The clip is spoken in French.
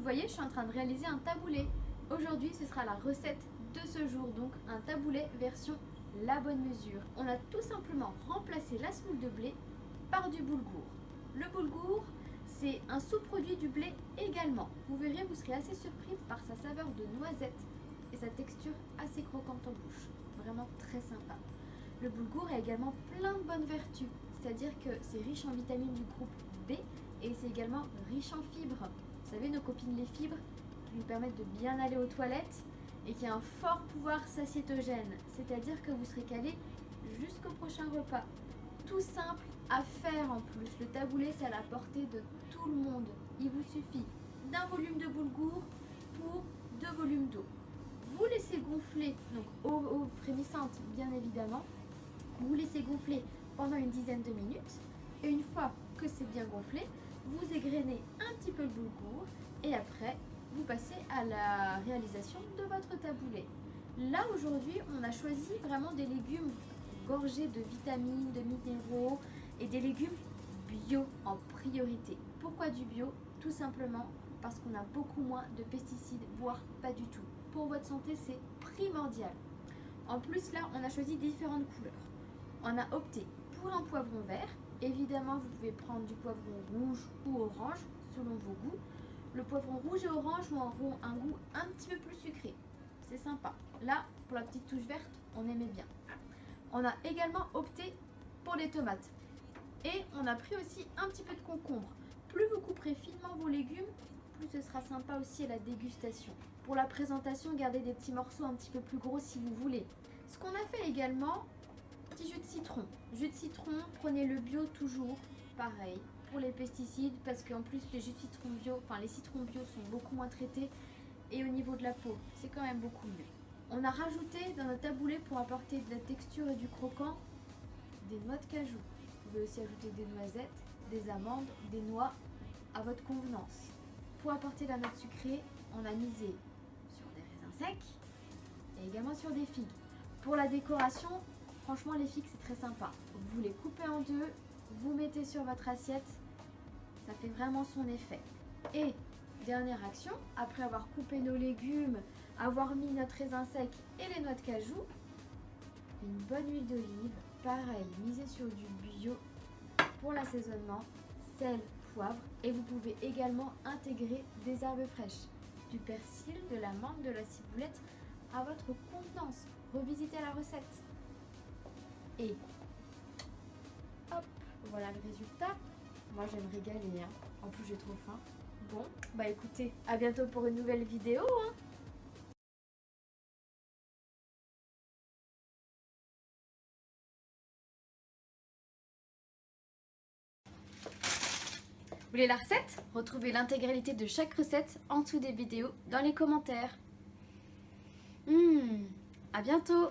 voyez, je suis en train de réaliser un taboulé. Aujourd'hui, ce sera la recette de ce jour, donc un taboulé version la bonne mesure. On a tout simplement remplacé la semoule de blé par du boulgour. Le boulgour, c'est un sous-produit du blé également. Vous verrez, vous serez assez surpris par sa saveur de noisette et sa texture assez croquante en bouche. Vraiment très sympa. Le boulgour a également plein de bonnes vertus, c'est-à-dire que c'est riche en vitamines du groupe B et c'est également riche en fibres. Vous savez, nos copines les fibres qui nous permettent de bien aller aux toilettes et qui a un fort pouvoir satiétogène, c'est-à-dire que vous serez calé jusqu'au prochain repas. Tout simple à faire en plus. Le taboulé, c'est à la portée de tout le monde. Il vous suffit d'un volume de boulgour pour 2 volumes d'eau. Vous laissez gonfler, donc eau frémissante bien évidemment, vous laissez gonfler pendant une dizaine de minutes et une fois que c'est bien gonflé, vous égrenez un petit peu le boulgour et après vous passez à la réalisation de votre taboulé. Là aujourd'hui on a choisi vraiment des légumes gorgés de vitamines, de minéraux et des légumes bio en priorité. Pourquoi du bio? Tout simplement parce qu'on a beaucoup moins de pesticides, voire pas du tout. Pour votre santé, c'est primordial. En plus, là, on a choisi différentes couleurs. On a opté pour un poivron vert. Évidemment, vous pouvez prendre du poivron rouge ou orange, selon vos goûts. Le poivron rouge et orange ont un goût un petit peu plus sucré. C'est sympa. Là, pour la petite touche verte, on aimait bien. On a également opté pour les tomates. Et on a pris aussi un petit peu de concombre. Plus vous couperez finement vos légumes, plus ce sera sympa aussi à la dégustation. Pour la présentation, gardez des petits morceaux un petit peu plus gros si vous voulez. Ce qu'on a fait également, petit jus de citron. Jus de citron, prenez le bio toujours, pareil, pour les pesticides, parce qu'en plus les jus de citron bio, les citrons bio sont beaucoup moins traités. Et au niveau de la peau, c'est quand même beaucoup mieux. On a rajouté dans notre taboulé, pour apporter de la texture et du croquant, des noix de cajou. Vous pouvez aussi ajouter des noisettes, des amandes, des noix, à votre convenance. Pour apporter la note sucrée, on a misé sur des raisins secs et également sur des figues. Pour la décoration, franchement les figues c'est très sympa. Vous les coupez en deux, vous mettez sur votre assiette, ça fait vraiment son effet. Et dernière action, après avoir coupé nos légumes, avoir mis notre raisin sec et les noix de cajou, une bonne huile d'olive, pareil, misez sur du bio pour l'assaisonnement, sel, poivre, et vous pouvez également intégrer des herbes fraîches, du persil, de la menthe, de la ciboulette, à votre convenance. Revisitez la recette. Et hop, voilà le résultat. Moi je vais me régaler, hein. En plus j'ai trop faim. Bon, bah écoutez, à bientôt pour une nouvelle vidéo, hein. Vous voulez la recette? Retrouvez l'intégralité de chaque recette en dessous des vidéos dans les commentaires. À bientôt!